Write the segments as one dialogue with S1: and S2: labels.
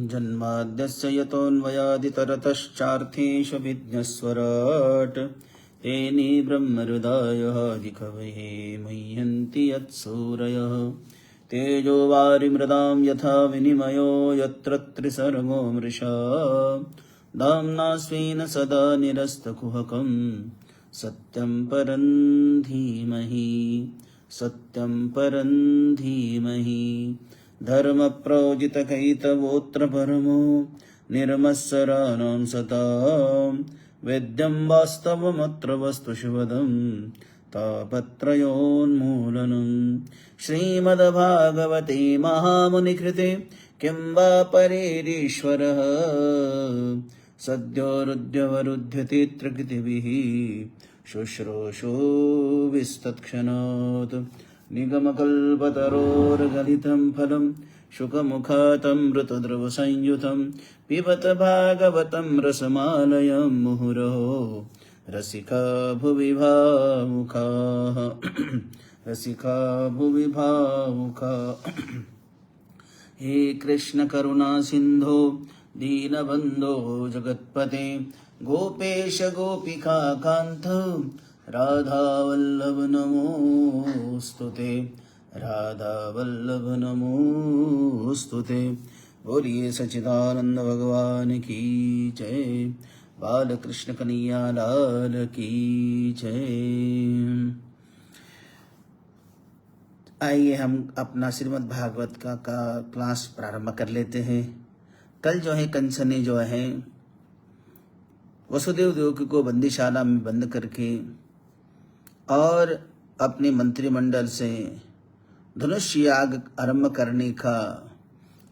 S1: जन्माद्यस्य यतोऽन्वयादितरतश्चार्थेष्वभिज्ञस्वराट् तेने ब्रह्महृदायादिकवये मुह्यन्ति यत्सूरयः तेजो वारिमृदां यथा विनिमयो यत्र त्रिसर्गो मृषा दाम्ना स्वेन सदा निरस्तकुहकं सत्यं परं धीमहि सत्यं परं धीमहि धर्मप्रोजितकैतवोऽत्र परमो निर्मत्सराणां सतां वेद्यं वास्तवमत्र वस्तुशिवदं तापत्रयोन्मूलनं श्रीमद्भागवते महामुनिकृते किं वा परेरीश्वरः सद्योरुद्यवरुध्यते त्रिकृतिभिः शुश्रूषो विस्तत्क्षणात् निगमकल्पतरोर्गलितं फलं शुकमुखातमृतद्रवसंयुतं पिबत भागवतं रसमालयं मुहुरहो रसिका भुवि भावुकाः रसिका भुवि भावुकाः। हे कृष्ण करुणा सिंधो दीनबंधो जगत्पते गोपेश गोपिका कांत राधा वल्लभ नमोस्तुते राधा वल्लभ नमोस्तुते। बोलिए सच्चिदानंद भगवान की जय, बालकृष्ण कन्हैया लाल की जय। आइए हम अपना श्रीमद् भागवत का क्लास प्रारंभ कर लेते हैं। कल जो है कंस ने जो है वसुदेव देवकी को बंदीशाला में बंद करके और अपने मंत्रिमंडल से धनुष्य याग आरंभ करने का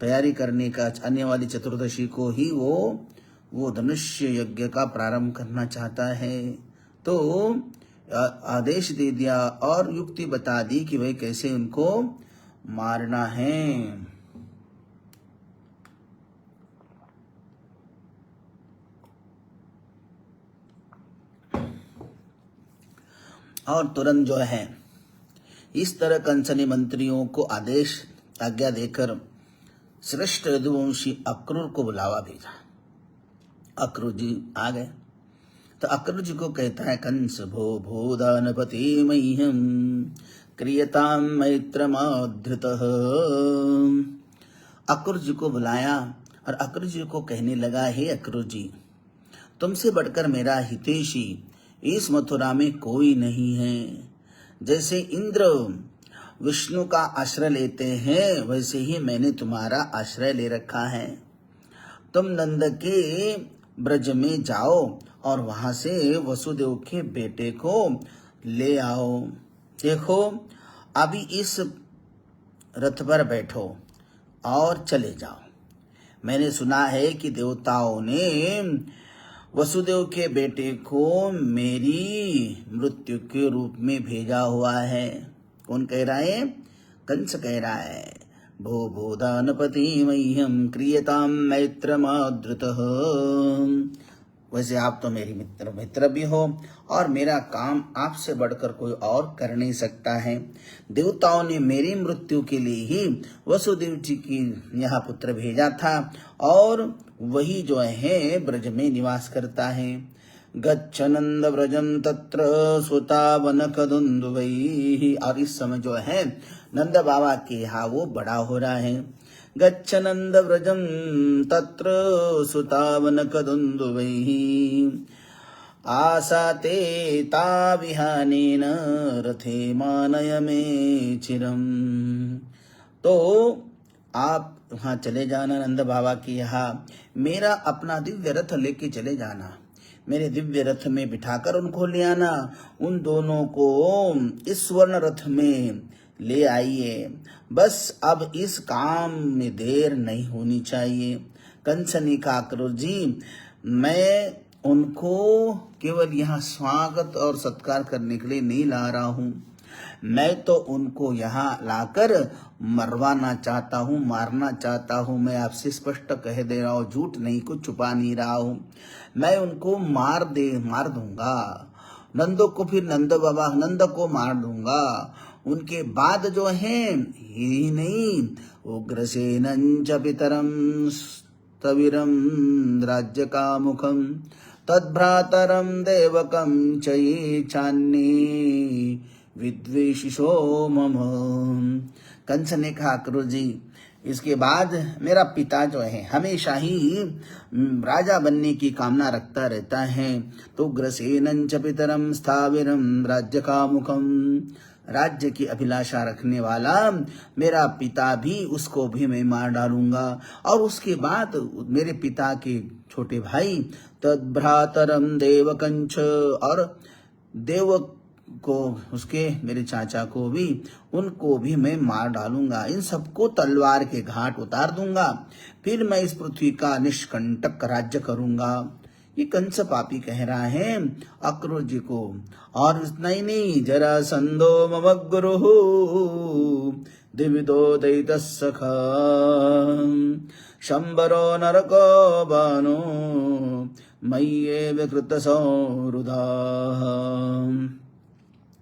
S1: तैयारी करने का आने वाली चतुर्दशी को ही वो धनुष्य यज्ञ का प्रारंभ करना चाहता है। तो आदेश दे दिया और युक्ति बता दी कि भाई कैसे उनको मारना है। और तुरंत जो है इस तरह कंस ने मंत्रियों को आज्ञा देकर श्रेष्ठ यदुवंशी अक्रूर को बुलावा भेजा। अक्रूर जी आ गए तो अक्रूर जी को कहता है, कंस भो भूदानपति मह्यम क्रियताम मैत्रमाधृतः। अक्रूर जी को बुलाया और अक्रूर जी को कहने लगा, हे अक्रूर जी, तुमसे बढ़कर मेरा हितैषी इस मथुरा में कोई नहीं है। जैसे इंद्र विष्णु का आश्रय लेते हैं वैसे ही मैंने तुम्हारा आश्रय ले रखा है। तुम नंद के ब्रज में जाओ और वहां से वसुदेव के बेटे को ले आओ। देखो अभी इस रथ पर बैठो और चले जाओ। मैंने सुना है कि देवताओं ने वसुदेव के बेटे को मेरी मृत्यु के रूप में भेजा हुआ है। कौन कह रहा है? कंस कह रहा है, भो भूदानपति मह्यम क्रियताम मैत्रमाधृतः। वैसे आप तो मेरी मित्र भी हो और मेरा काम आपसे बढ़कर कोई और कर नहीं सकता है। देवताओं ने मेरी मृत्यु के लिए ही वसुदेव जी की यहाँ पुत्र भेजा था और वही जो है ब्रज में निवास करता है। गच्छ नंद व्रजम तत्र सुतावनकदुन्दुभैः। और इस समय जो है नंद बाबा के यहाँ वो बड़ा हो रहा है। गच्छ नंद व्रजम तत्र सुतावनकदुन्दुभैः आसाते ताविहानेन रथे मानय मे चिरम। तो आप वहाँ चले जाना नंद बाबा के यहाँ, मेरा अपना दिव्य रथ लेके चले जाना, मेरे दिव्य रथ में बिठाकर उनको ले आना। उन दोनों को इस स्वर्ण रथ में ले आइए। बस अब इस काम में देर नहीं होनी चाहिए। कंस ने कहा, अक्रूर जी, मैं उनको केवल यहाँ स्वागत और सत्कार करने के लिए नहीं ला रहा हूँ, मैं तो उनको यहाँ लाकर मरवाना चाहता हूँ, मारना चाहता हूँ। मैं आपसे स्पष्ट कह दे रहा हूँ, झूठ नहीं, कुछ छुपा नहीं रहा हूँ। मैं उनको मार दूंगा। नंदो को फिर नंद को मार दूंगा। उनके बाद जो है यही नहीं, उग्रसेनं च पितरं तविरं राज्यकामुकं तद्भ्रातरं देवकं च ये चान्ये विद्वेषिषो मम। कंस ने कहा क्रोध जी, इसके बाद मेरा पिता जो है हमेशा ही राजा बनने की कामना रखता रहता है। तो उग्रसेनं च पितरं स्थाविरं राज्यकामुकं, राज्य की अभिलाषा रखने वाला मेरा पिता भी, उसको भी मैं मार डालूंगा। और उसके बाद मेरे पिता के छोटे भाई तद्भ्रातरं देवकंच, और देवक को, उसके मेरे चाचा को भी, उनको भी मैं मार डालूंगा। इन सबको तलवार के घाट उतार दूंगा, फिर मैं इस पृथ्वी का निष्कंटक राज्य करूंगा। ये कंस पापी कह रहा है अक्रूर जी को। और इतना ही नहीं, जरासंधो मम गुरुः द्विविधो दैतः सखा शंबरो नरको बानो मय्येव कृतसंहृदा।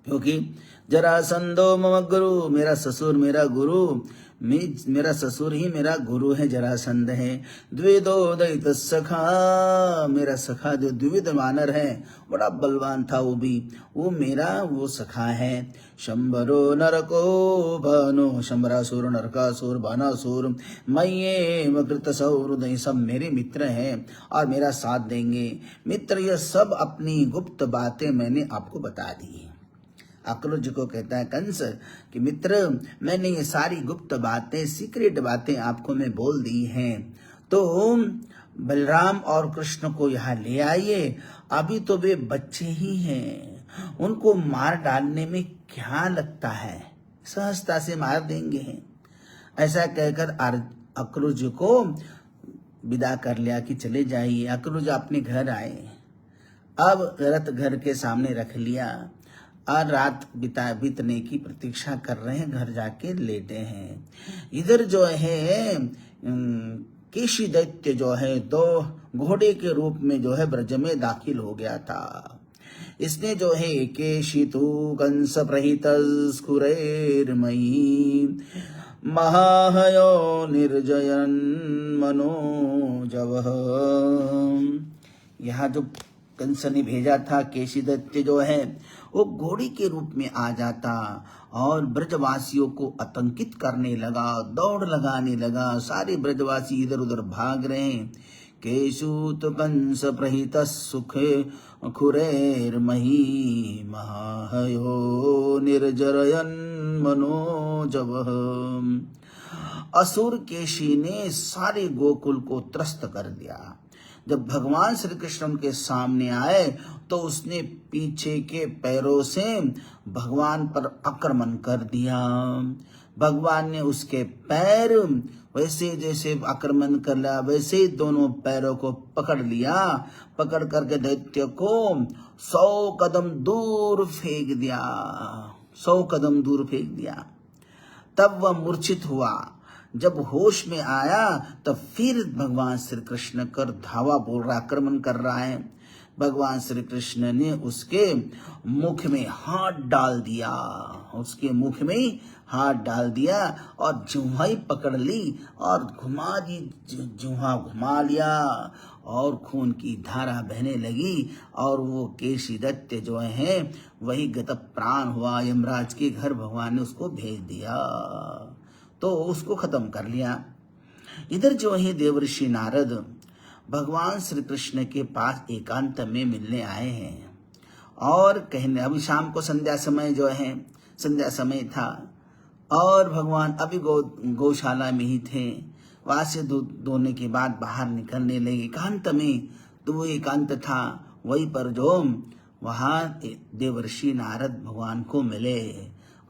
S1: क्योंकि जरासंधो मम गुरु, मेरा ससुर मेरा गुरु, मेरा ससुर ही मेरा गुरु है, जरासंध है। द्विविधो दैत सखा, मेरा सखा जो द्विविध वानर है, बड़ा बलवान था वो भी, वो मेरा वो सखा है। शंबरो नरको भानो, शंबरासुर, नरकासुर, बानासुर, मय्येव कृतसंहृदः, सब मेरे मित्र हैं और मेरा साथ देंगे। मित्र, यह सब अपनी गुप्त बातें मैंने आपको बता दी है। अक्रूर जी को कहता है कंस कि मित्र, मैंने ये सारी गुप्त बातें, सीक्रेट बातें आपको मैं बोल दी हैं, तो बलराम और कृष्ण को यहाँ ले आइए। अभी तो वे बच्चे ही हैं, उनको मार डालने में क्या लगता है, सहजता से मार देंगे। ऐसा कहकर अक्रूर जी को विदा कर लिया कि चले जाइए। अक्रूर जी अपने घर आए, अब रथ घर के सामने रख लिया और रात बीतने की प्रतीक्षा कर रहे हैं, घर जाके लेटे हैं। इधर जो है केशी दैत्य जो है, दो घोड़े के रूप में जो है ब्रज में दाखिल हो गया था। इसने जो है केशी तु कंस प्रहित स्फुरैर्मयी महाहयो निर्जयन मनोजवः। यहाँ जो कंस ने भेजा था, केशी दैत्य जो है वो घोड़ी के रूप में आ जाता और ब्रजवासियों को आतंकित करने लगा, दौड़ लगाने लगा। सारे ब्रजवासी इधर उधर भाग रहे हैं। केशूत कंस प्रहित सुखे खुरैर्मही महाहयो निर्जरयन मनोजवः। असुर केशी ने सारे गोकुल को त्रस्त कर दिया। जब भगवान श्री कृष्ण उनके सामने आए तो उसने पीछे के पैरों से भगवान पर आक्रमण कर दिया। भगवान ने उसके पैर वैसे जैसे आक्रमण कर लिया, वैसे ही दोनों पैरों को पकड़ लिया। पकड़ करके दैत्य को 100 कदम दूर फेंक दिया, 100 कदम दूर फेंक दिया। तब वह मूर्छित हुआ। जब होश में आया तब फिर भगवान श्री कृष्ण कर धावा बोल रहा, आक्रमण कर रहा है। भगवान श्री कृष्ण ने उसके मुख में हाथ डाल दिया, उसके मुख में हाथ डाल दिया और जुम्हा ही पकड़ ली और घुमा दी, जुम्हा घुमा लिया और खून की धारा बहने लगी। और वो केशी दैत्य जो है वही गत प्राण हुआ। यमराज के घर भगवान ने उसको भेज दिया, तो उसको खत्म कर लिया। इधर जो है देवर्षि नारद भगवान श्री कृष्ण के पास एकांत में मिलने आए हैं और कहने, अभी शाम को संध्या समय जो है, संध्या समय था और भगवान अभी गौशाला में ही थे। वहां से दूध दोने के बाद बाहर निकलने लगे एकांत में। तो वो एकांत था वहीं पर जो वहां देवर्षि नारद भगवान को मिले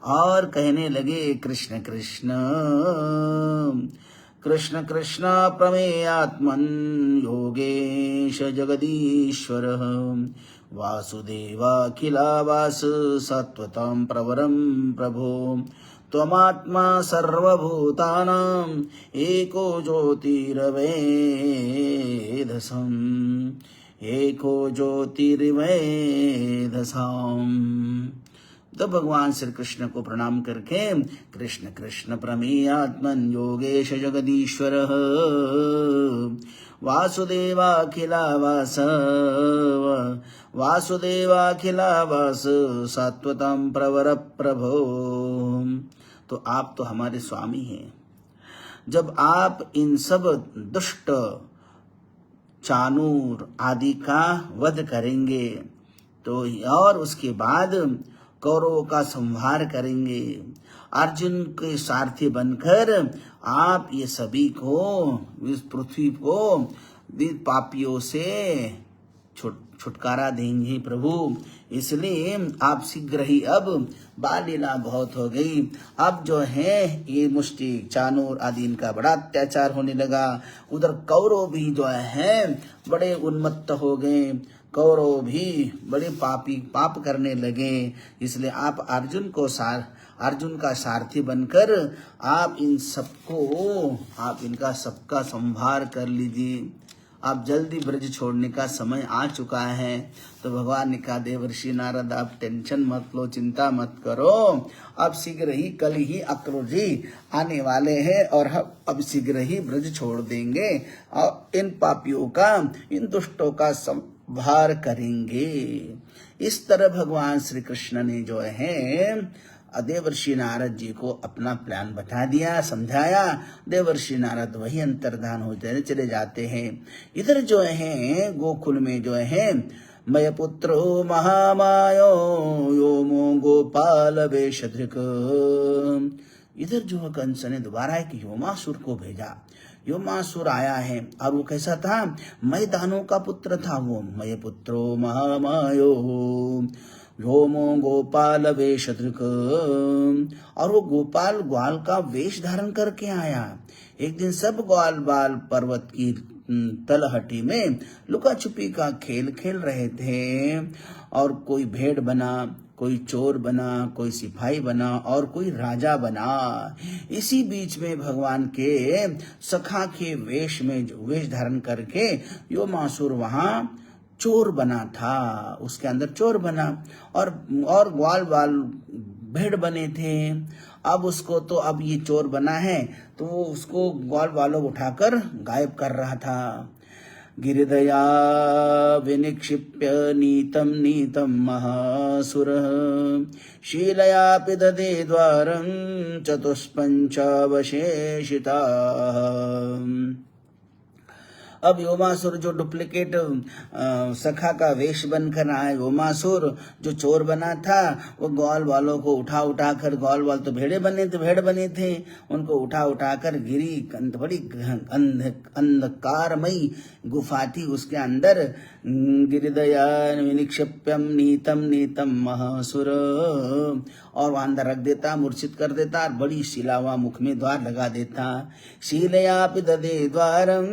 S1: और कहने लगे कृष्ण कृष्ण कृष्ण कृष्ण प्रमेयात्मन योगेश जगदीश्वर वासुदेवाखिलावास सत्वतं प्रवरं प्रभो त्वमात्मा सर्वभूतानां एको ज्योतिर्वेधसम् एको ज्योतिर्वेधसम्। तो भगवान श्री कृष्ण को प्रणाम करके कृष्ण कृष्ण प्रमेयात्मन योगेश जगदीश्वर वासुदेवाखिलावास वासुदेवाखिलावास सात्वतम प्रवर प्रभो। तो आप तो हमारे स्वामी हैं। जब आप इन सब दुष्ट चाणूर आदि का वध करेंगे तो और उसके बाद कौरवों का संहार करेंगे, अर्जुन के सारथी बनकर आप ये सभी को, इस पृथ्वी को पापियों से छुटकारा देंगे प्रभु। इसलिए आप शीघ्र ही, अब बाल लीला बहुत हो गई, अब जो है ये मुष्टि चाणूर आदि इनका बड़ा अत्याचार होने लगा। उधर कौरव भी जो है बड़े उन्मत्त हो गए, कौरव भी बड़े पाप करने लगे। इसलिए आप अर्जुन का सारथी बनकर आप इनका सबका संहार कर लीजिए। आप जल्दी ब्रज छोड़ने का समय आ चुका है। तो भगवान ने कहा, देवर्षि नारद आप टेंशन मत लो, चिंता मत करो, अब शीघ्र ही कल ही अक्रूर जी आने वाले हैं और हम अब शीघ्र ही ब्रज छोड़ देंगे और इन पापियों का, इन दुष्टों का संहार करेंगे। इस तरह भगवान श्री कृष्ण ने जो है देवर्षि नारद जी को अपना प्लान बता दिया, समझाया। देवर्षि नारद वही अंतर्धान होते चले जाते हैं। इधर जो है गोकुल में जो है मय पुत्रो महामायो योमो गोपाल वेशधृक, इधर जो है कंस ने दोबारा एक योमासुर को भेजा। योमासुर आया है और वो कैसा था, मय दानों का पुत्र था वो। मय पुत्रो महामायो व्योमो गोपाल वेशधृक, और वो गोपाल ग्वाल का वेश धारण करके आया। एक दिन सब ग्वाल बाल पर्वत की तलहटी में लुका छुपी का खेल खेल रहे थे, और कोई भेड़ बना, कोई चोर बना, कोई सिपाही बना और कोई राजा बना। इसी बीच में भगवान के सखा के वेश धारण करके योमासुर वहां चोर बना था, उसके अंदर चोर बना, और ग्वाल बाल भेड़ बने थे। अब उसको तो अब ये चोर बना है तो वो उसको ग्वाल बालों उठाकर गायब कर रहा था। गिरिदया विनिक्षिप्य नीतम नीतम महासुरः शीलया पिदधे द्वारं चतुष्पंचावशेषिताः। अब योमासुर जो डुप्लीकेट सखा का वेश बनकर आया, योमासुर जो चोर बना था, वो ग्वाल वालों को उठा कर, ग्वाल वाल तो भेड़ बने थे, उनको उठा कर बड़ी अंधकारमयी गुफा थी, उसके अंदर गिरिदयान विनिक्षिप्यम नीतम नीतम महासुर, और वहां अंदर रख देता, मूर्छित कर देता, और बड़ी शिला हुआ मुख में द्वार लगा देता। शीलया पिदधे द्वारं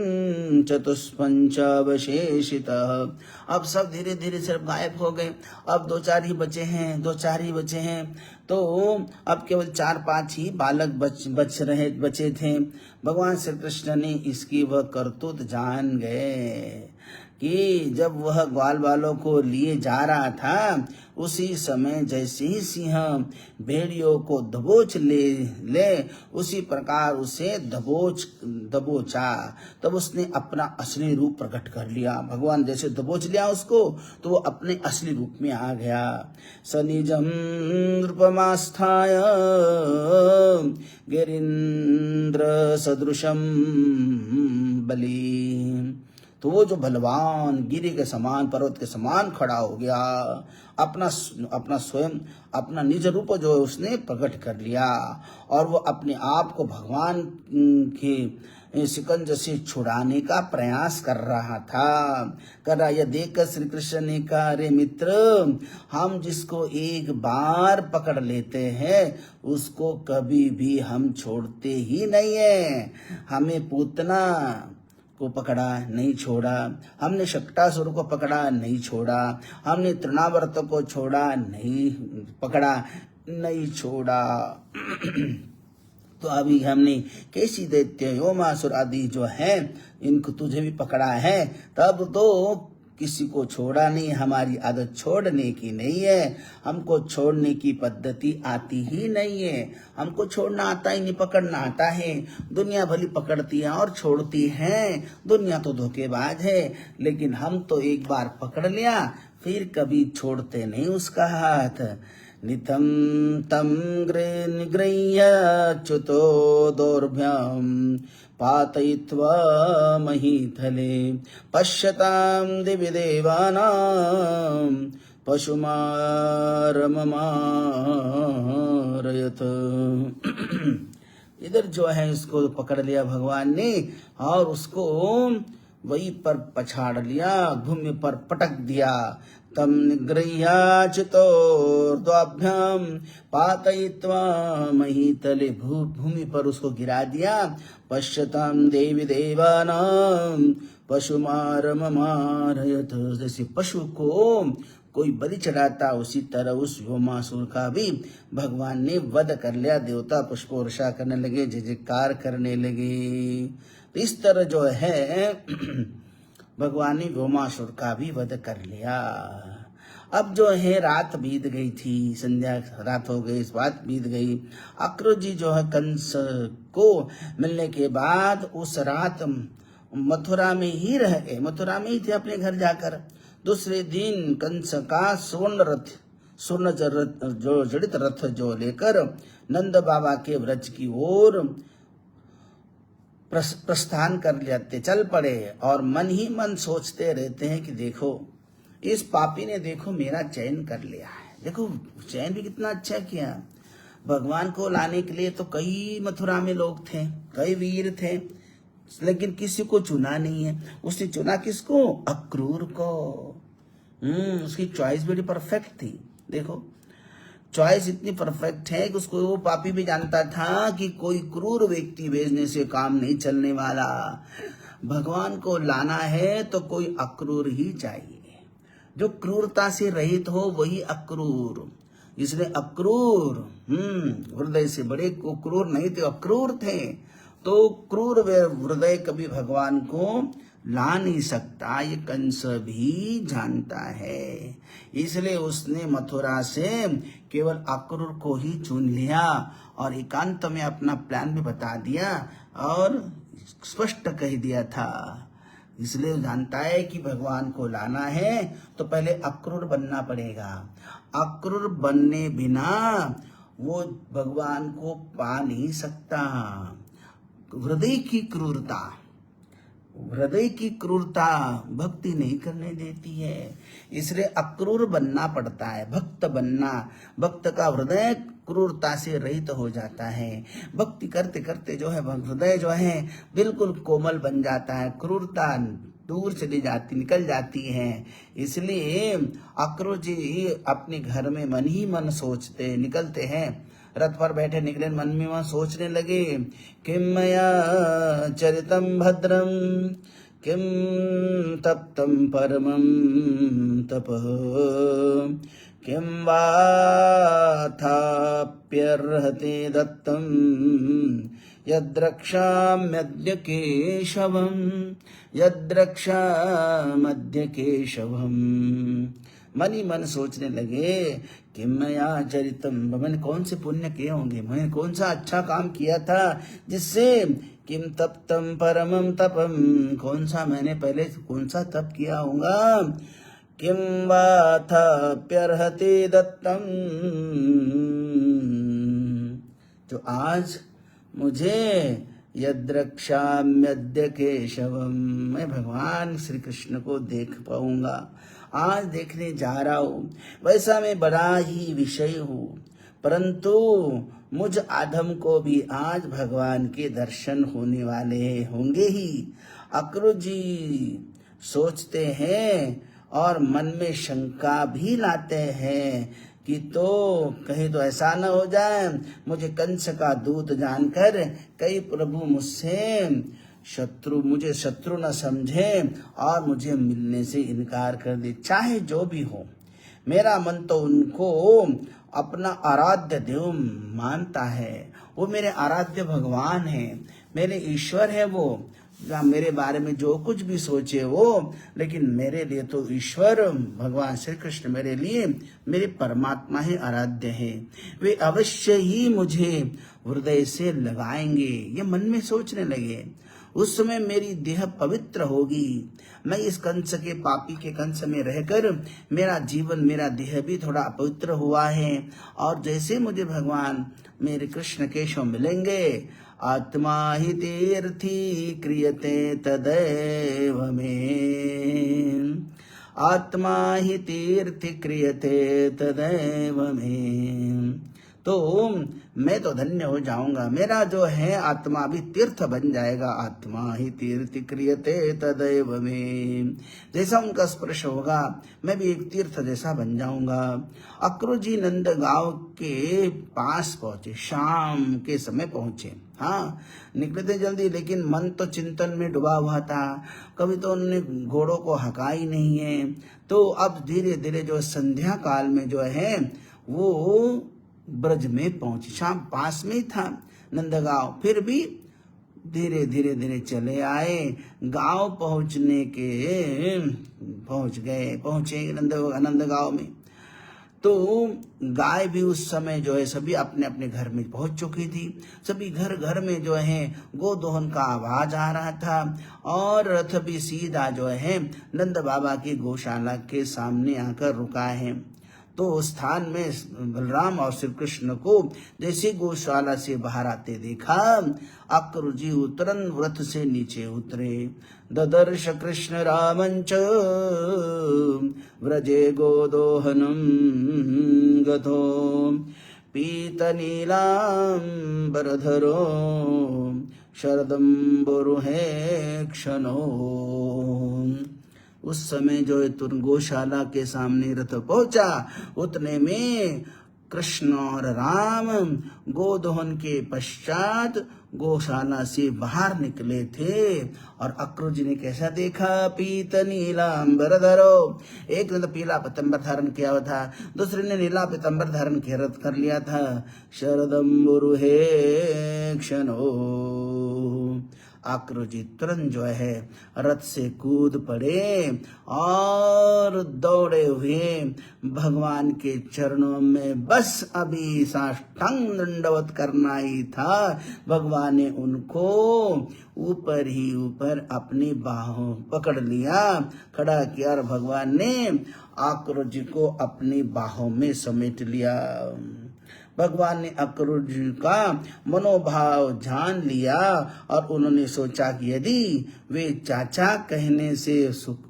S1: चतुष्पंचावशेषितः। अब सब धीरे धीरे सिर्फ गायब हो गए। अब दो चार ही बचे हैं। तो अब केवल 4-5 ही बालक बचे थे। भगवान श्री कृष्ण ने इसकी वह करतूत जान गए कि जब वह ग्वाल बालों को लिए जा रहा था, उसी समय जैसे ही सिंह भेड़ियों को दबोच ले उसी प्रकार उसे दबोचा। तब उसने अपना असली रूप प्रकट कर लिया। भगवान जैसे दबोच लिया उसको, तो वो अपने असली रूप में आ गया। सनिजम रूपमास्थाय गिरीन्द्र सदृशम बली, तो वो जो बलवान गिरी के समान, पर्वत के समान खड़ा हो गया। अपना स्वयं अपना निज रूप जो है उसने प्रकट कर लिया, और वो अपने आप को भगवान के शिकंज से छुड़ाने का प्रयास कर रहा। यह देखकर श्री कृष्ण ने कहा, अरे मित्र, हम जिसको एक बार पकड़ लेते हैं उसको कभी भी हम छोड़ते ही नहीं है। हमें पूतना को पकड़ा नहीं छोड़ा, हमने शक्टासुर को पकड़ा नहीं छोड़ा, हमने तृणावर्त को पकड़ा नहीं छोड़ा। तो अभी हमने केशी दैत्य योमासुर आदि जो है इनको तुझे भी पकड़ा है। तब तो किसी को छोड़ा नहीं, हमारी आदत छोड़ने की नहीं है, हमको छोड़ने की पद्धति आती ही नहीं है, हमको छोड़ना आता ही नहीं, पकड़ना आता है। दुनिया भली पकड़ती है और छोड़ती है, दुनिया तो धोखेबाज है, लेकिन हम तो एक बार पकड़ लिया फिर कभी छोड़ते नहीं उसका हाथ। नितं तं निगृह्य च्युतो दोर्भ्यां पातयित्वा महीथले पश्यतां दिवि देवानां पशुमारममारयत। इधर जो है इसको पकड़ लिया भगवान ने और उसको वही पर पछाड़ लिया, भूमि पर पटक दिया। तम निगृह्याचितोर्द्वाभ्यां पातयित्वा महीतले, भूमि पर उसको गिरा दिया। पश्यतां देवी देवानां पशुमारममारयत, जैसे पशु को कोई बलि चढ़ाता उसी तरह उस व्योमासुर का भी भगवान ने वध कर लिया। देवता पुष्प वर्षा करने लगे, जय जयकार करने लगे। तो इस तरह जो है भगवान ने व्योमासुर का भी वध कर लिया। अब जो है रात बीत गई थी, संध्या रात हो गई, इस बात बीत गई। अक्रूर जी जो है कंस को मिलने के बाद उस रात मथुरा में ही रह गए, मथुरा में ही थे अपने घर जाकर। दूसरे दिन कंस का स्वर्ण जो जड़ित रथ जो लेकर नंद बाबा के व्रज की ओर प्रस्थान कर लेते, चल पड़े और मन ही मन सोचते रहते हैं कि देखो इस पापी ने देखो मेरा चयन कर लिया है, देखो चयन भी कितना अच्छा किया। भगवान को लाने के लिए तो कई मथुरा में लोग थे, कई वीर थे, लेकिन किसी को चुना नहीं है। उसने चुना किसको? अक्रूर को। उसकी चॉइस बड़ी परफेक्ट थी। देखो चॉइस इतनी परफेक्ट है कि उसको वो पापी भी जानता था कि कोई क्रूर व्यक्ति भेजने से काम नहीं चलने वाला। भगवान को लाना है तो कोई अक्रूर ही चाहिए, जो क्रूरता से रहित हो वही अक्रूर। इसलिए अक्रूर हृदय से बड़े को क्रूर नहीं थे, अक्रूर थे। तो क्रूर हृदय कभी भगवान को ला नहीं सकता, ये कंस भी जानता है। इसलिए उसने मथुरा से केवल अक्रूर को ही चुन लिया और एकांत में अपना प्लान भी बता दिया और स्पष्ट कह दिया था। इसलिए जानता है कि भगवान को लाना है तो पहले अक्रूर बनना पड़ेगा। अक्रूर बनने बिना वो भगवान को पा नहीं सकता। हृदय की क्रूरता भक्ति नहीं करने देती है, इसलिए अक्रूर बनना पड़ता है। भक्त बनना, भक्त का हृदय क्रूरता से रहित हो जाता है। भक्ति करते करते जो है हृदय जो है बिल्कुल कोमल बन जाता है, क्रूरता दूर चली जाती, निकल जाती है। इसलिए अक्रूर जी अपने घर में मन ही मन सोचते निकलते हैं। रथ पर बैठे निकले, मन में वहां सोचने लगे, किम मया चरितम भद्रम किम तप्तम परमं तपः किम वाथाप्यर्हते दत्तम यद्रक्षाम्यद्य केशवम्। मन ही मन सोचने लगे कि मैं चरितम, मैंने कौन से पुण्य किए होंगे, मैंने कौन सा अच्छा काम किया था जिससे किम तप्तम परमम तपम, कौन सा मैंने पहले कौन सा तप किया होगा, किम वाथाप्यर्हते दत्तम, जो आज मुझे यद्रक्षाम्यद्य केशवम, मैं भगवान श्री कृष्ण को देख पाऊंगा, आज देखने जा रहा हूँ। वैसा मैं बड़ा ही विषय हूँ, परंतु मुझ आधम को भी आज भगवान के दर्शन होने वाले होंगे ही। अक्रूर जी सोचते हैं और मन में शंका भी लाते हैं कि तो कहीं तो ऐसा न हो जाए मुझे कंस का दूत जानकर कई प्रभु मुझे शत्रु न समझे और मुझे मिलने से इनकार कर दे। चाहे जो भी हो, मेरा मन तो उनको अपना आराध्य देव मानता है, वो मेरे आराध्य भगवान है, मेरे ईश्वर है वो। या मेरे बारे में जो कुछ भी सोचे वो, लेकिन मेरे लिए तो ईश्वर भगवान श्री कृष्ण मेरे लिए मेरे परमात्मा है, आराध्य है। वे अवश्य ही मुझे हृदय से लगाएंगे। ये मन में सोचने लगे। उस समय मेरी देह पवित्र होगी। मैं इस कंस के पापी के कंस में रहकर मेरा जीवन, मेरा देह भी थोड़ा अपवित्र हुआ है। और जैसे मुझे भगवान मेरे कृष्ण केशव मिलेंगे, आत्मा ही तीर्थी क्रियते तदैव में, आत्मा ही तीर्थ क्रियते तदैव में। तो मैं तो धन्य हो जाऊंगा, मेरा जो है आत्मा भी तीर्थ बन जाएगा। आत्मा ही तीर्थ क्रियते तदैव में, जैसा उनका स्पर्श होगा मैं भी एक तीर्थ जैसा बन जाऊंगा। अक्रूर जी नंद गांव के पास पहुंचे, शाम के समय पहुंचे। हाँ, निकले थे जल्दी, लेकिन मन तो चिंतन में डूबा हुआ था। कभी तो उन्होंने घोड़ों को हका ही नहीं है। तो अब धीरे धीरे जो संध्या काल में जो है वो ब्रज में पहुंचे। शाम पास में ही था नंदगांव, फिर भी धीरे धीरे धीरे चले आए। गांव पहुंचे नंदगांव में। तो गाय भी उस समय जो है सभी अपने अपने घर में पहुंच चुकी थी। सभी घर घर में जो है गोदोहन का आवाज आ रहा था। और रथ भी सीधा जो है नंद बाबा की गौशाला के सामने आकर रुका है। तो उस स्थान में बलराम और श्री कृष्ण को जैसे गौशाला से बाहर आते देखा, अक्रूर जी तुरंत रथ से नीचे उतरे। ददर्श कृष्ण रामंच व्रजे गोदोहनम गतो, पीत नीलांबरधरो शरदंबुरुहे क्षणो। उस समय जो है गौशाला के सामने रथ पहुंचा, उतने में कृष्ण और राम गोदोहन के पश्चात गौशाला से बाहर निकले थे। और अक्रूर जी ने कैसा देखा, पीत नीलांबरधरो, एक ने तो पीला पीतांबर धारण किया हुआ था, दूसरे ने नीला पीतांबर धारण कर लिया था। शरदंबुरुहे क्षणो, अक्रूर जी तुरंत जो है रथ से कूद पड़े और दौड़े हुए भगवान के चरणों में बस अभी साष्टांग दंडवत करना ही था। भगवान ने उनको ऊपर ही ऊपर अपनी बाहों पकड़ लिया, खड़ा किया और भगवान ने अक्रूर जी को अपनी बाहों में समेट लिया। भगवान ने अक्रूर जी का मनोभाव जान लिया और उन्होंने सोचा कि यदि वे चाचा कहने से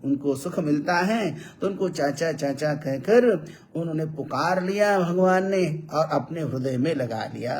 S1: उनको सुख मिलता है तो उनको चाचा चाचा कहकर उन्होंने पुकार लिया भगवान ने और अपने हृदय में लगा लिया,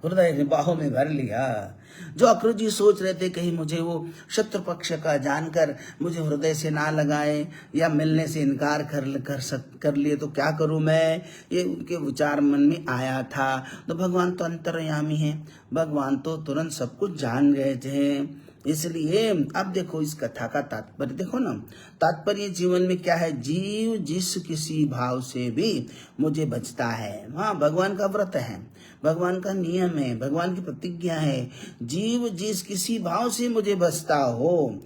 S1: हृदय में बाहों में भर लिया। जो अक्रूर जी सोच रहे थे कहीं मुझे वो शत्रु पक्ष का जानकर मुझे हृदय से ना लगाए या मिलने से इनकार कर लिए तो क्या करूं मैं, ये उनके विचार मन में आया था। तो भगवान तो अंतर्यामी है, भगवान तो तुरंत सब कुछ जान गए थे। इसलिए अब देखो इस कथा का तात्पर्य देखो ना, तात्पर्य जीवन में क्या है, जीव जिस किसी भाव से भी मुझे बचता है, हाँ भगवान का व्रत है, भगवान का नियम है, भगवान की प्रतिज्ञा है, जीव जिस किसी भाव से मुझे बचता हो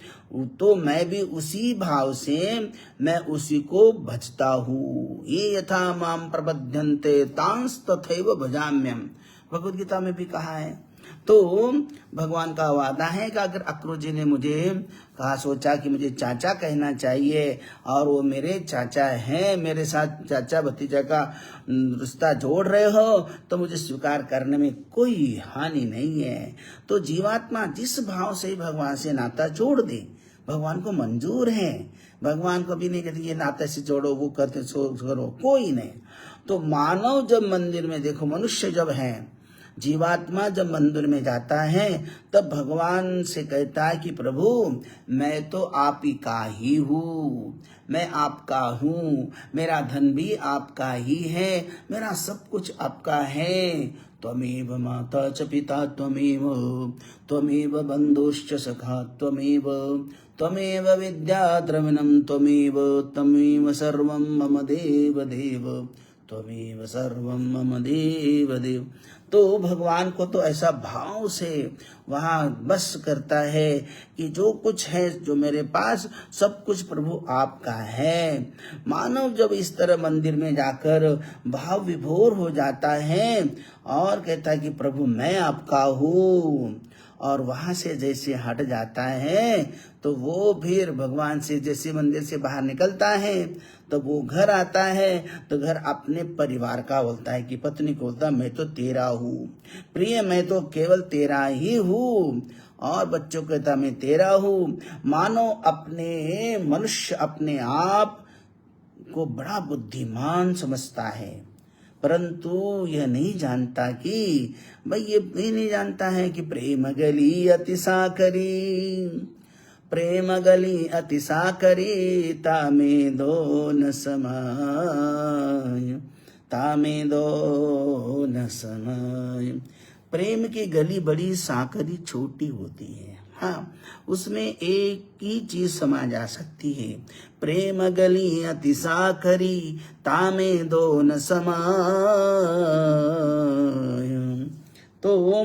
S1: तो मैं भी उसी भाव से मैं उसी को भजता हूँ। ये यथा माम प्रबध्यन्ते तांस तथैव भजाम्यहम्, भगवद गीता में भी कहा है। तो भगवान का वादा है कि अगर अक्रूर जी ने मुझे कहा, सोचा कि मुझे चाचा कहना चाहिए और वो मेरे चाचा हैं, मेरे साथ चाचा भतीजा का रिश्ता जोड़ रहे हो तो मुझे स्वीकार करने में कोई हानि नहीं है। तो जीवात्मा जिस भाव से भगवान से नाता जोड़ दे, भगवान को मंजूर है। भगवान को भी नहीं कहते ये नाते से जोड़ो, वो करते सो करो, कोई नहीं। तो मानव जब मंदिर में, देखो मनुष्य जब है, जीवात्मा जब मंदिर में जाता है तब भगवान से कहता है कि प्रभु मैं तो आप ही का ही हूँ, मैं आपका हूँ, मेरा धन भी आपका ही है, मेरा सब कुछ आपका है। त्वमेव माता च पिता त्वमेव, त्वमेव बंधुश्च सखा त्वमेव, त्वमेव विद्या द्रविणं त्वमेव, त्वमेव सर्वं मम देव देव, त्वमेव सर्वं मम देव देव। तो भगवान को तो ऐसा भाव से वहाँ बस करता है कि जो कुछ है जो मेरे पास सब कुछ प्रभु आपका है। मानव जब इस तरह मंदिर में जाकर भाव विभोर हो जाता है और कहता है कि प्रभु मैं आपका हूँ, और वहां से जैसे हट जाता है तो वो फिर भगवान से जैसे मंदिर से बाहर निकलता है तो वो घर आता है तो घर अपने परिवार का बोलता है कि पत्नी को बोलता मैं तो तेरा हूँ, प्रिय मैं तो केवल तेरा ही हूँ, और बच्चों को कहता मैं तेरा हूँ। मानो अपने मनुष्य अपने आप को बड़ा बुद्धिमान समझता है, परंतु यह नहीं जानता कि भाई ये नहीं जानता है कि प्रेम गली अति साकरी, प्रेम गली अति साकरी, तामे दो न समाय, तामे दो न समाय। प्रेम की गली बड़ी साकरी छोटी होती है, हाँ उसमें एक ही चीज समा जा सकती है। प्रेम गली अति साकरी, तामे दो न समाय। तो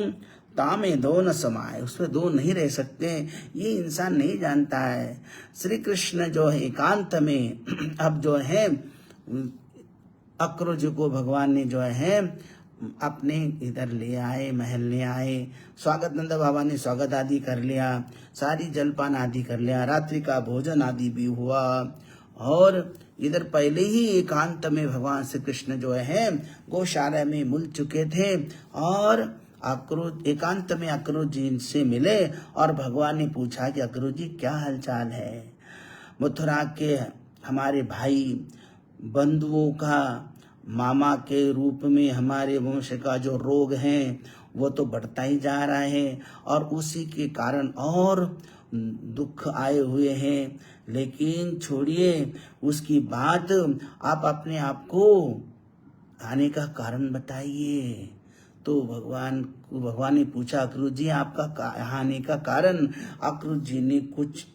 S1: तामे दो न समाये, उसमें दो नहीं रह सकते, ये इंसान नहीं जानता है। श्री कृष्ण जो है एकांत में अब जो है अक्रूर जी को भगवान ने जो है अपने इधर ले आए, महल ले आए, स्वागत नंद बाबा ने स्वागत आदि कर लिया, सारी जलपान आदि कर लिया, रात्रि का भोजन आदि भी हुआ, और इधर पहले ही एकांत में भगवान श्री कृष्ण जो है गौशाला में मिल चुके थे, और अक्रूर एकांत में अक्रूर जी से मिले और भगवान ने पूछा कि अक्रूर जी क्या हालचाल है। मथुरा के हमारे भाई बंधुओं का मामा के रूप में हमारे वंश का जो रोग है वो तो बढ़ता ही जा रहा है, और उसी के कारण और दुख आए हुए हैं। लेकिन छोड़िए उसकी बात, आप अपने आप को आने का कारण बताइए। तो भगवान ने पूछा अक्रूर जी आपका आने का कारण। अक्रूर जी ने कुछ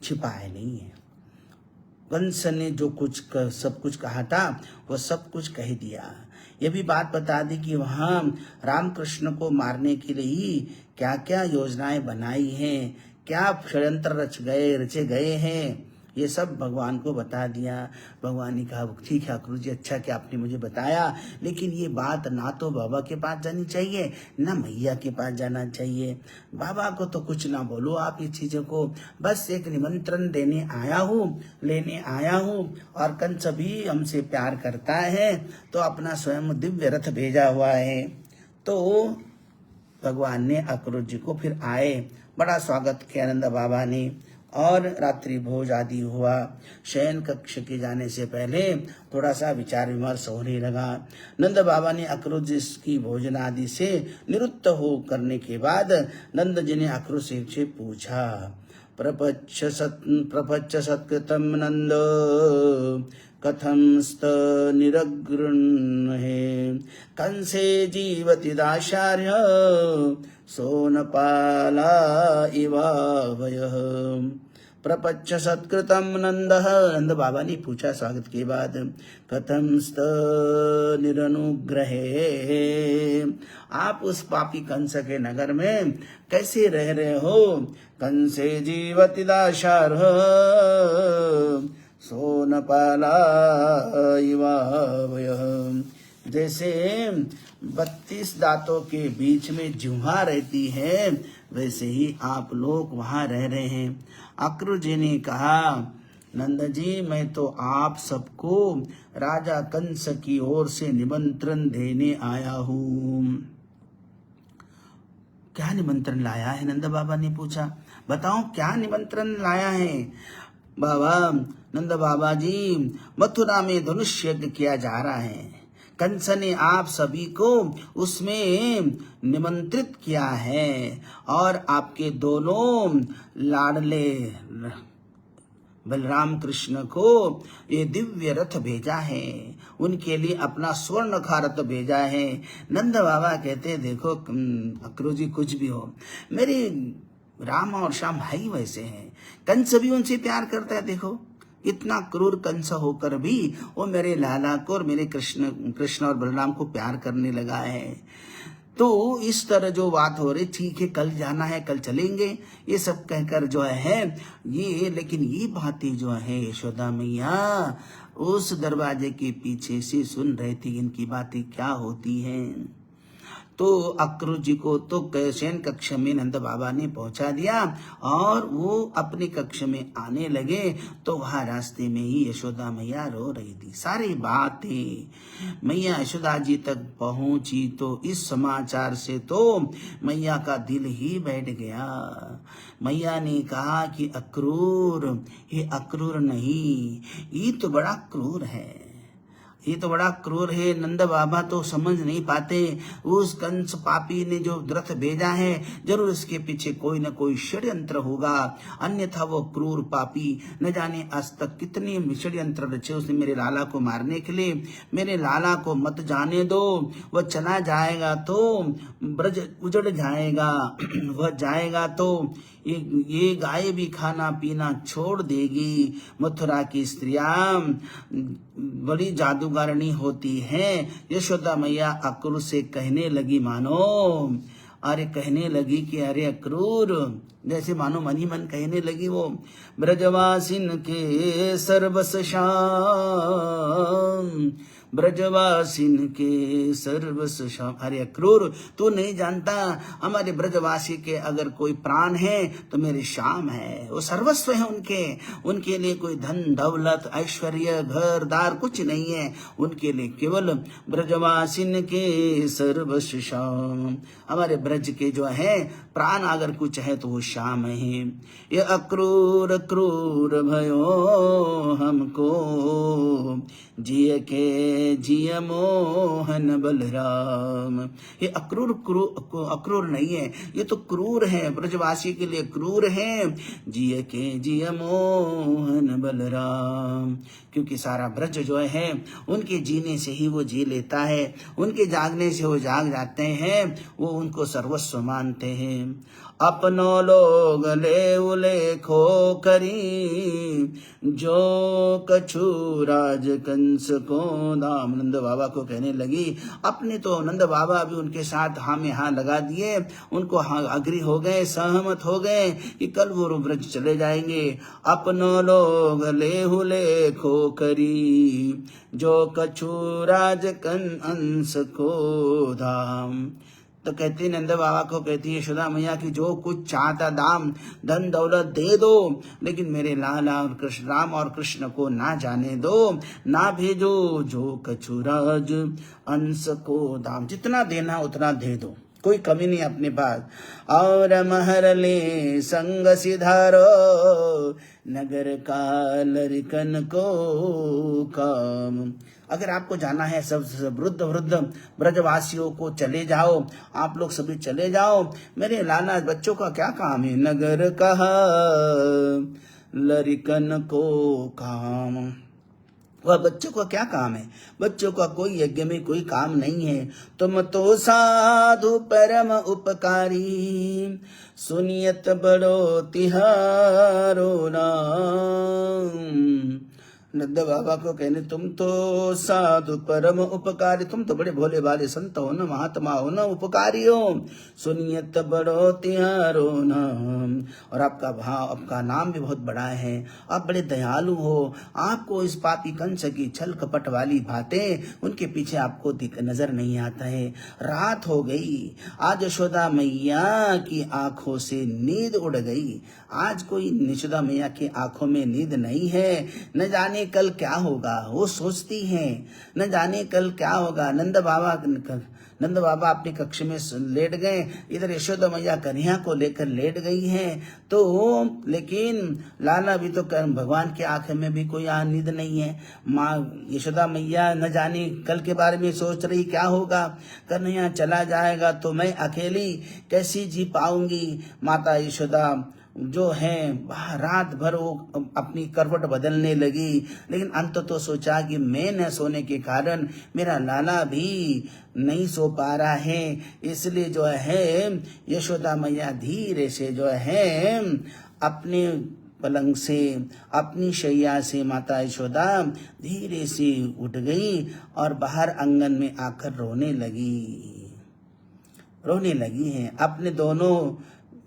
S1: छिपाया नहीं है। कंस ने जो कुछ सब कुछ कहा था वो सब कुछ कह दिया। ये भी बात बता दी कि वहाँ रामकृष्ण को मारने के लिए ही क्या क्या योजनाएं बनाई हैं, क्या षड्यंत्र रचे गए हैं, ये सब भगवान को बता दिया। भगवान ने कहा ठीक है अक्रूर जी, अच्छा कि आपने मुझे बताया, लेकिन ये बात ना तो बाबा के पास जानी चाहिए ना मैया के पास जाना चाहिए। बाबा को तो कुछ ना बोलो आप ये चीजों को, बस एक निमंत्रण लेने आया हूँ, और कंस भी हमसे प्यार करता है तो अपना स्वयं दिव्य रथ भेजा हुआ है। तो भगवान ने अक्रूर जी को फिर आए, बड़ा स्वागत किया नंद बाबा ने, और रात्रि भोज आदि हुआ। शयन कक्ष के जाने से पहले थोड़ा सा विचार विमर्श होने लगा। नंद बाबा ने अक्रूर जी की भोजन आदि से निवृत्त हो करने के बाद नंद जी ने अक्रूर से पूछा, प्रपच्छ सत्कृतम नंद कथं स्त निरगृह्णे, कंसे जीवति दाशार्य सोनपाला इवावयः। प्रपच्छ सत्कृतम नंद बाबा ने पूछा स्वागत के बाद, कथं स्त निरनुग्रहे, आप उस पापी कंस के नगर में कैसे रह रहे हो। कंसे जीवति दाशार्य सोनपाला इवावयः, जैसे 32 दांतों के बीच में जिह्वा रहती है वैसे ही आप लोग वहां रह रहे हैं। अक्रूर जी ने कहा, नंद जी मैं तो आप सबको राजा कंस की ओर से निमंत्रण देने आया हूँ। क्या निमंत्रण लाया है? नंद बाबा ने पूछा, बताओ क्या निमंत्रण लाया है। बाबा, नंद बाबा जी, मथुरा में धनुष यज्ञ किया जा रहा है, कंस ने आप सभी को उसमें निमंत्रित किया है, और आपके दोनों लाडले बलराम कृष्ण को ये दिव्य रथ भेजा है, उनके लिए अपना स्वर्ण का रथ भेजा है। नंद बाबा कहते देखो अक्रूर जी कुछ भी हो, मेरे राम और श्याम भाई वैसे हैं, कंस भी उनसे प्यार करता है, देखो इतना क्रूर कंस होकर भी वो मेरे लाला को और मेरे कृष्ण और बलराम को प्यार करने लगा है। तो इस तरह जो बात हो रही, ठीक है कल जाना है कल चलेंगे, ये सब कहकर जो है ये, लेकिन ये बातें जो है यशोदा मैया उस दरवाजे के पीछे से सुन रहे थे, इनकी बातें क्या होती हैं। तो अक्रूर जी को तो शयन कक्ष में नंद बाबा ने पहुंचा दिया और वो अपने कक्ष में आने लगे तो वहां रास्ते में ही यशोदा मैया रो रही थी। सारी बातें मैया यशोदा जी तक पहुंची तो इस समाचार से तो मैया का दिल ही बैठ गया। मैया ने कहा कि अक्रूर, ये अक्रूर नहीं, ये तो बड़ा क्रूर है, ये तो बड़ा क्रूर है। नंद बाबा तो समझ नहीं पाते, उस कंस पापी ने जो रथ भेजा है जरूर इसके पीछे कोई न कोई षड्यंत्र होगा, अन्यथा वो क्रूर पापी न जाने आज तक कितने षड्यंत्र रचे उसने मेरे लाला को मारने के लिए। मेरे लाला को मत जाने दो, वह चला जाएगा तो ब्रज उजड़ जाएगा, वह जाएगा तो ये गाय भी खाना पीना छोड़ देगी। मथुरा की स्त्रियां बड़ी जादूगरनी होती हैं। यशोदा मैया अक्रूर से कहने लगी, मानो अरे कहने लगी कि अरे अक्रूर, जैसे मानो मन ही मन कहने लगी वो, ब्रजवासिन के सर्वस शाम, ब्रजवासिन के सर्वस शाम। अरे अक्रूर तू नहीं जानता, हमारे ब्रजवासी के अगर कोई प्राण है तो मेरे श्याम है, वो सर्वस्व है उनके लिए कोई धन दौलत ऐश्वर्य घर दार कुछ नहीं है, उनके लिए केवल ब्रजवासिन के सर्वस श्याम, हमारे ब्रज के जो है प्राण अगर कुछ है तो वो श्याम है। ये अक्रूर क्रूर भयो हमको, जिय के जिय मोहन बलराम। ये अक्रूर नहीं है, ये तो क्रूर है, ब्रजवासी के लिए क्रूर है। जिय के जिय मोहन बलराम, क्योंकि सारा ब्रज जो है उनके जीने से ही वो जी लेता है, उनके जागने से वो जाग जाते हैं, वो उनको सर्वस्व मानते हैं। अपनो लोग ले उलेखो करी, जो कछु राज कंस को दाम। नंद बाबा को कहने लगी, अपने तो नंद बाबा भी उनके साथ हाँ में हाँ लगा दिए, उनको हाँ अग्री हो गए, सहमत हो गए कि कल वो ब्रज चले जाएंगे। अपनो लोग लेखो करी, जो कछु राज कंस को धाम। तो कहती नंद बाबा को कहती है यशोदा मैया की जो कुछ चाहता दाम धन दौलत दे दो, लेकिन मेरे लाला और कृष्ण राम और कृष्ण को ना जाने दो, ना भेजो। जो कछु राज अंश को दाम, जितना देना उतना दे दो, कोई कमी नहीं अपने पास। और महर ले संग सिधारो, नगर काल रिकन को काम। अगर आपको जाना है सब वृद्ध वृद्ध ब्रजवासियों को चले जाओ, आप लोग सभी चले जाओ, मेरे लाला बच्चों का क्या काम है। नगर कहा लरिकन को काम, वह बच्चों का क्या काम है, बच्चों का कोई यज्ञ में कोई काम नहीं है। तुम तो साधु परम उपकारी, सुनियत बड़ो तिहारो नाम। नंद बाबा को कहने तुम तो साधु परम उपकारी, तुम तो बड़े भोले भाले संत हो न, महात्मा हो न, उपकारी हो। सुनियत बड़ो तिहारो नाम, और आपका भाव आपका नाम भी बहुत बड़ा है, आप बड़े दयालु हो। आपको इस पापी कंस की छल कपट वाली बातें उनके पीछे आपको नजर नहीं आता है। रात हो गई, आज यशोदा मैया की आंखों से नींद उड़ गई। आज कोई यशोदा मैया की आंखों में नींद नहीं है। न जाने कल क्या होगा, वो सोचती हैं, न जाने कल क्या होगा। नंद बाबा अपने कक्ष में लेट गए, इधर यशोदा मैया कन्हैया को लेकर लेट गई हैं। तो लेकिन लाला भी तो भगवान के आंख में भी कोई नींद नहीं है। माँ यशोदा मैया न जाने कल के बारे में सोच रही क्या होगा, कन्हैया चला जाएगा तो मैं अकेली कैसी जी पाऊंगी। माता यशोदा जो है रात भर वो अपनी करवट बदलने लगी, लेकिन अंत तो सोचा कि मैं न सोने के कारण मेरा लाला भी नहीं सो पा रहा है, इसलिए जो है यशोदा मैया धीरे से जो है अपने पलंग से, अपनी शैया से माता यशोदा धीरे से उठ गई और बाहर आंगन में आकर रोने लगी हैं। अपने दोनों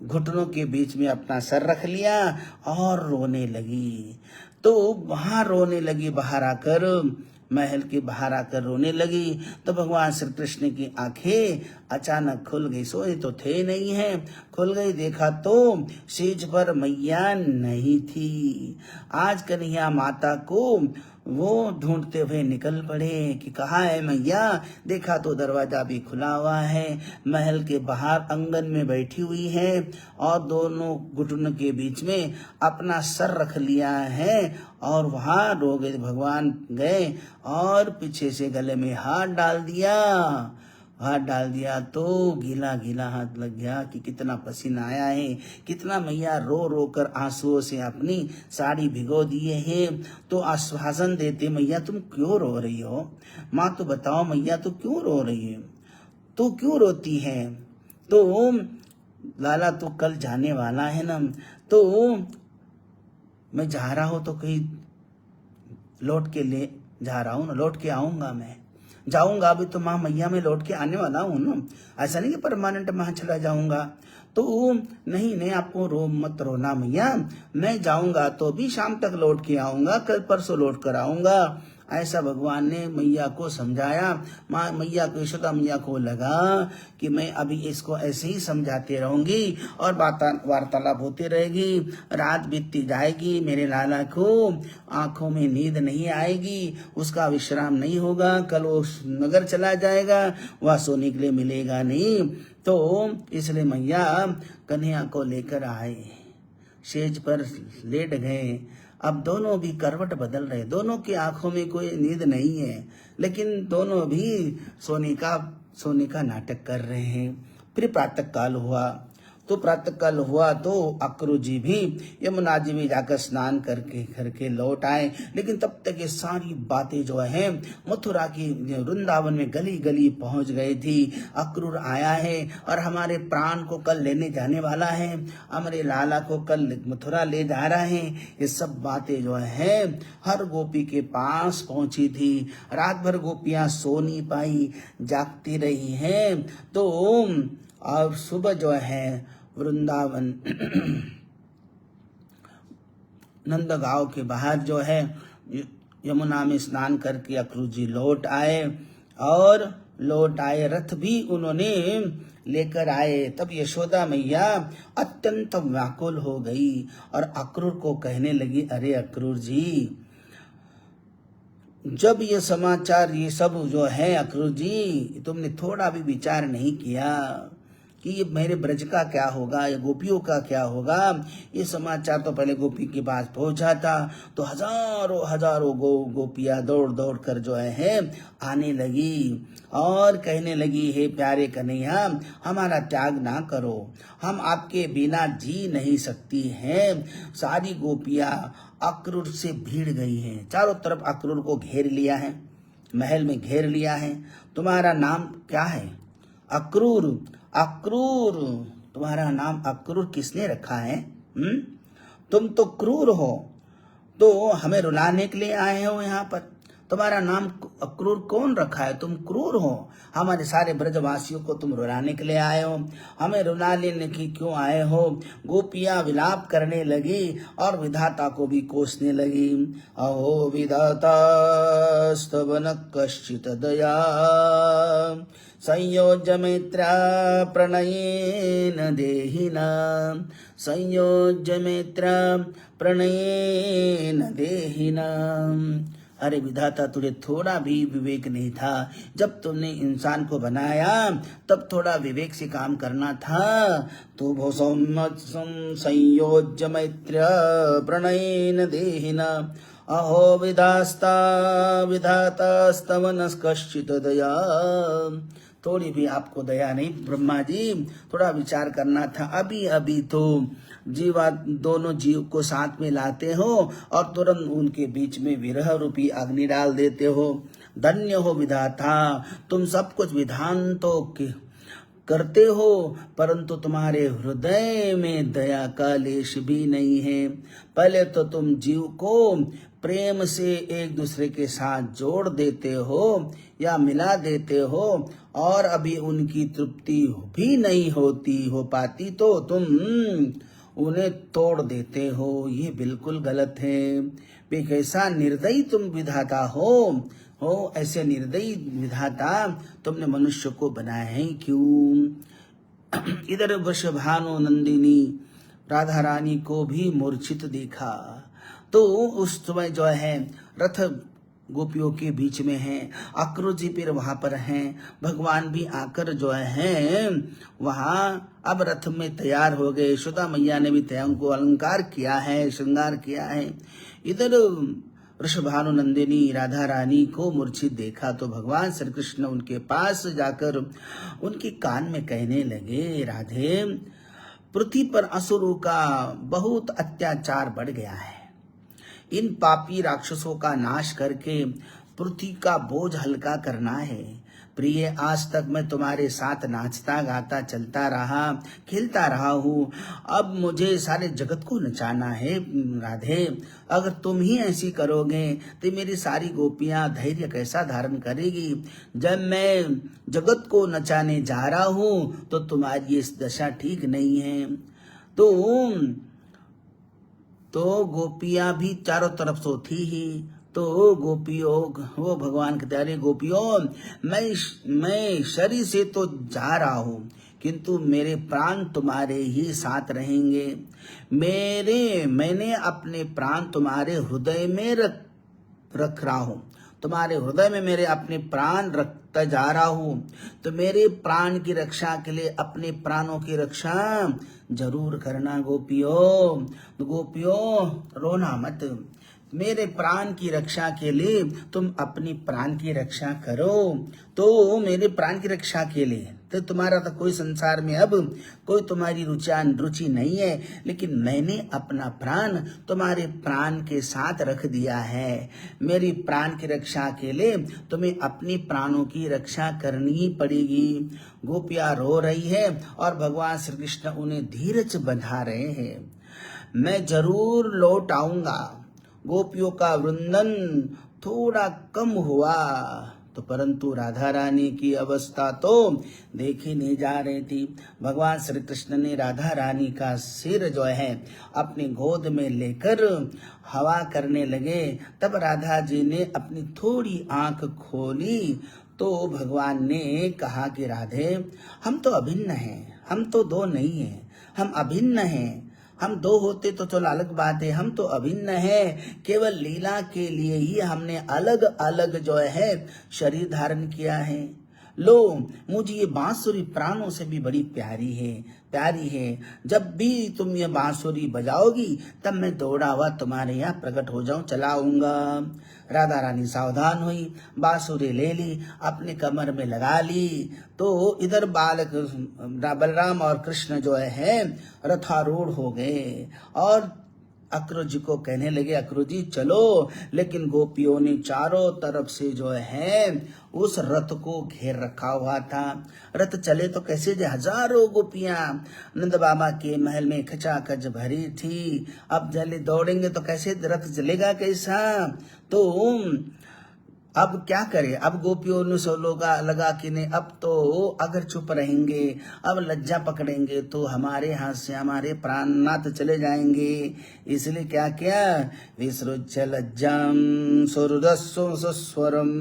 S1: घुटनों के बीच में अपना सर रख लिया और रोने लगी। तो वहां रोने लगी, बाहर आकर, महल के बाहर आकर रोने लगी। तो भगवान श्री कृष्ण की आंखें अचानक खुल गई। सोए तो थे नहीं है, खुल गई, देखा तो सेज पर मैया नहीं थी। आज कन्हैया माता को वो ढूंढते हुए निकल पड़े कि कहाँ है मैया। देखा तो दरवाजा भी खुला हुआ है, महल के बाहर आंगन में बैठी हुई है और दोनों घुटनों के बीच में अपना सर रख लिया है और वहां रो गए। भगवान गए और पीछे से गले में हाथ डाल दिया तो गीला गीला हाथ लग गया कि कितना पसीना आया है, कितना मैया रो रो कर आंसुओं से अपनी साड़ी भिगो दिए हैं। तो आश्वासन देते, मैया तुम क्यों रो रही हो? माँ तो बताओ मैया तू क्यों रो रही है, तू क्यों रोती है? तो लाला तो कल जाने वाला है ना, तो मैं जा रहा हूँ तो कहीं लौट के ले जा रहा हूँ ना, लौट के आऊंगा, मैं जाऊंगा अभी तो माँ मैया मैं लौट के आने वाला हूँ ना, ऐसा नहीं कि परमानेंट वहां चला जाऊंगा। तो नहीं आपको मत रोना मैया, मैं जाऊंगा तो भी शाम तक लौट के आऊंगा, कल परसों लौट कर आऊंगा। ऐसा भगवान ने मैया को समझाया। माँ मैया को, यशोदा मैया को लगा कि मैं अभी इसको ऐसे ही समझाते रहूंगी और वार्तालाप होती रहेगी, रात बीतती जाएगी, मेरे लाला को आंखों में नींद नहीं आएगी, उसका विश्राम नहीं होगा, कल वो नगर चला जाएगा, वह सोने के लिए मिलेगा नहीं। तो इसलिए मैया कन्हैया को लेकर आए, सेज पर लेट गए। अब दोनों भी करवट बदल रहे, दोनों की आंखों में कोई नींद नहीं है, लेकिन दोनों भी सोने का नाटक कर रहे हैं। फिर प्रातः काल हुआ तो अक्रू जी भी यमुना जी में जाकर स्नान करके लौट आए। लेकिन तब तक ये सारी बातें जो है मथुरा की वृंदावन में गली गली पहुंच गई थी। अक्रूर आया है और हमारे प्राण को कल लेने जाने वाला है, हमारे लाला को कल मथुरा ले जा रहा है। ये सब बातें जो है हर गोपी के पास पहुंची थी। रात भर गोपियां सो नहीं पाई, जागती रही हैं। तो और सुबह जो है वृंदावन नंदगांव के बाहर जो है यमुना में स्नान करके अक्रूर जी लौट आए, रथ भी उन्होंने लेकर आए। तब यशोदा मैया अत्यंत व्याकुल हो गई और अक्रूर को कहने लगी, अरे अक्रूर जी, जब ये समाचार ये सब जो है अक्रूर जी, तुमने थोड़ा भी विचार नहीं किया कि ये मेरे ब्रज का क्या होगा, ये गोपियों का क्या होगा। ये समाचार तो पहले गोपी के पास पहुंचा था तो हजारों गोपियां दौड़ दौड़ कर जो है आने लगी और कहने लगी, हे प्यारे कन्हैया, हमारा त्याग ना करो, हम आपके बिना जी नहीं सकती हैं। सारी गोपियां अक्रूर से भीड़ गई हैं, चारों तरफ अक्रूर को घेर लिया है, महल में घेर लिया है। तुम्हारा नाम क्या है? अक्रूर। तुम्हारा नाम अक्रूर किसने रखा है? तुम तो क्रूर हो, तो हमें रुलाने के लिए आए हो यहाँ पर। तुम्हारा नाम अक्रूर कौन रखा है? तुम क्रूर हो, हमारे सारे ब्रजवासियों को तुम रुलाने के लिए आए हो, हमें रुला लेने की क्यों आए हो? गोपियां विलाप करने लगी और विधाता को भी कोसने लगी। अहो विधाता स्तवन कश्चित दया संयोज्य मैत्रा प्रणयेन देहिना, संयोज्य मैत्रा प्रणयेन देहिना। अरे विधाता, तुझे थोड़ा भी विवेक नहीं था? जब तुमने इंसान को बनाया तब थोड़ा विवेक से काम करना था। तो भो संयोज्य मैत्र प्रणयेन देहिना, अहो विधाता स्तवन कश्चित दया। थोड़ी भी आपको दया नहीं ब्रह्मा जी, थोड़ा विचार करना था। अभी तो दोनों जीव को साथ में लाते हो और तुरंत उनके बीच में विरह रूपी अग्नि डाल देते हो। धन्य हो विधाता, तुम सब कुछ विधान तो करते हो, परंतु तुम्हारे हृदय में दया का लेश भी नहीं है। पहले तो तुम जीव को प्रेम से एक दूसरे के साथ जोड़ देते हो या मिला देते हो, और अभी उनकी तृप्ति भी नहीं हो पाती तो तुम उन्हें तोड़ देते हो। ये बिल्कुल गलत है। वे कैसा निर्दयी तुम विधाता हो ऐसे निर्दयी विधाता तुमने मनुष्य को बनाया है क्यों? इधर वृषभानु नंदिनी राधा रानी को भी मूर्छित देखा, तो उस समय जो है रथ गोपियों के बीच में है, अक्रूर जी फिर वहां पर हैं, भगवान भी आकर जो है वहां अब रथ में तैयार हो गए। यशोदा मैया ने भी तैयार उनको अलंकार किया है, श्रृंगार किया है। इधर वृषभानु नंदिनी राधा रानी को मूर्छित देखा तो भगवान श्री कृष्ण उनके पास जाकर उनके कान में कहने लगे, राधे, पृथ्वी पर असुरों का बहुत अत्याचार बढ़ गया है। इन पापी राक्षसों का नाश करके पृथ्वी का बोझ हल्का करना है। प्रिय, आज तक मैं तुम्हारे साथ नाचता गाता चलता रहा, खेलता रहा हूँ। अब मुझे सारे जगत को नचाना है। राधे, अगर तुम ही ऐसी करोगे तो मेरी सारी गोपियां धैर्य कैसा धारण करेगी? जब मैं जगत को नचाने जा रहा हूँ तो तुम्हारी इस दशा ठीक नहीं है। तो गोपियां भी चारों तरफ से थी ही। तो गोपियों, वो भगवान के प्यारे गोपियों, मैं शरीर से तो जा रहा हूँ, किंतु मेरे प्राण तुम्हारे ही साथ रहेंगे। मैंने अपने प्राण तुम्हारे हृदय में रख रहा हूँ। तुम्हारे हृदय में मेरे अपने प्राण रखता जा रहा हूँ। तो मेरे प्राण की रक्षा के लिए अपने प्राणों की रक्षा जरूर करना गोपियों। तो गोपियों, रोना मत। मेरे प्राण की रक्षा के लिए तुम अपनी प्राण की रक्षा करो। तो मेरे प्राण की रक्षा के लिए तो तुम्हारा तो कोई संसार में अब कोई तुम्हारी रुचि नहीं है, लेकिन मैंने अपना प्राण तुम्हारे प्राण के साथ रख दिया है। मेरी प्राण की रक्षा के लिए तुम्हें अपनी प्राणों की रक्षा करनी ही पड़ेगी। गोपियां रो रही है और भगवान श्री कृष्ण उन्हें धीरज बंधा रहे हैं। मैं जरूर लौट आऊंगा। गोपियों का वृंदन थोड़ा कम हुआ तो परंतु राधा रानी की अवस्था तो देखी नहीं जा रही थी। भगवान श्री कृष्ण ने राधा रानी का सिर जो है अपनी गोद में लेकर हवा करने लगे। तब राधा जी ने अपनी थोड़ी आंख खोली तो भगवान ने कहा कि राधे, हम तो अभिन्न हैं, हम तो दो नहीं हैं, हम अभिन्न हैं। हम दो होते तो चलो अलग बात है, हम तो अभिन्न है। केवल लीला के लिए ही हमने अलग अलग जो है शरीर धारण किया है। लो, मुझे ये बांसुरी प्राणों से भी बड़ी प्यारी है। जब भी तुम ये बांसुरी बजाओगी तब मैं दौड़ा हुआ तुम्हारे यहाँ प्रकट हो जाऊं, चला आऊंगा। राधा रानी सावधान हुई, बांसुरी ले ली, अपने कमर में लगा ली। तो इधर बलराम और कृष्ण जो है रथारूढ़ हो गए और अक्रूर जी को कहने लगे, अक्रूर जी चलो। लेकिन गोपियों ने चारों तरफ से जो है उस रथ को घेर रखा हुआ था। रथ चले तो कैसे? हजारों गोपियां नंद बाबा के महल में खचाखच भरी थी। अब जल्दी दौड़ेंगे तो कैसे रथ चलेगा, कैसा? तो अब क्या करे? अब गोपियों ने लगा कि नहीं, अब तो अगर चुप रहेंगे, अब लज्जा पकड़ेंगे तो हमारे हाथ से हमारे प्राणनाथ चले जाएंगे। इसलिए क्या किया? विसृज्य लज्जाम सुहृदस्व सुस्वरम,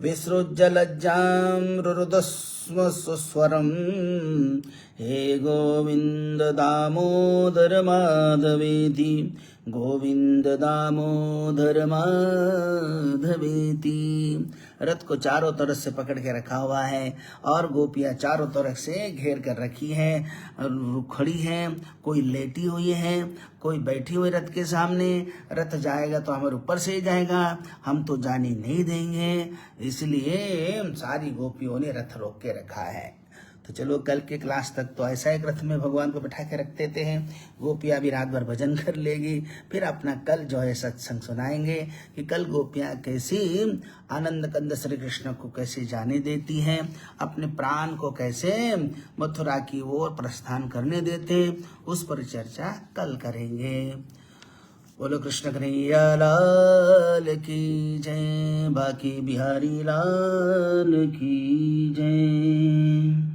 S1: विसृज्य लज्जाम रुरुदस्व सुस्वरम, हे गोविंद दामोदर माधवेति, गोविंद दामोदर माधवेति। रथ को चारों तरफ से पकड़ के रखा हुआ है और गोपियां चारों तरफ से घेर कर रखी है, खड़ी है। कोई लेटी हुई है, कोई बैठी हुई रथ के सामने। रथ जाएगा तो हमारे ऊपर से ही जाएगा, हम तो जाने नहीं देंगे। इसलिए सारी गोपियों ने रथ रोक के रखा है। तो चलो कल के क्लास तक तो ऐसा एक रथ में भगवान को बैठा के रख देते हैं, गोपियाँ भी रात भर भजन कर लेगी, फिर अपना कल जो है सत्संग सुनाएंगे कि कल गोपियाँ कैसी आनंद कंद श्री कृष्ण को कैसे जाने देती हैं, अपने प्राण को कैसे मथुरा की ओर प्रस्थान करने देते, उस पर चर्चा कल करेंगे। बोलो कृष्ण कन्हैया लाल की जय, बाकी बिहारी लाल की जय।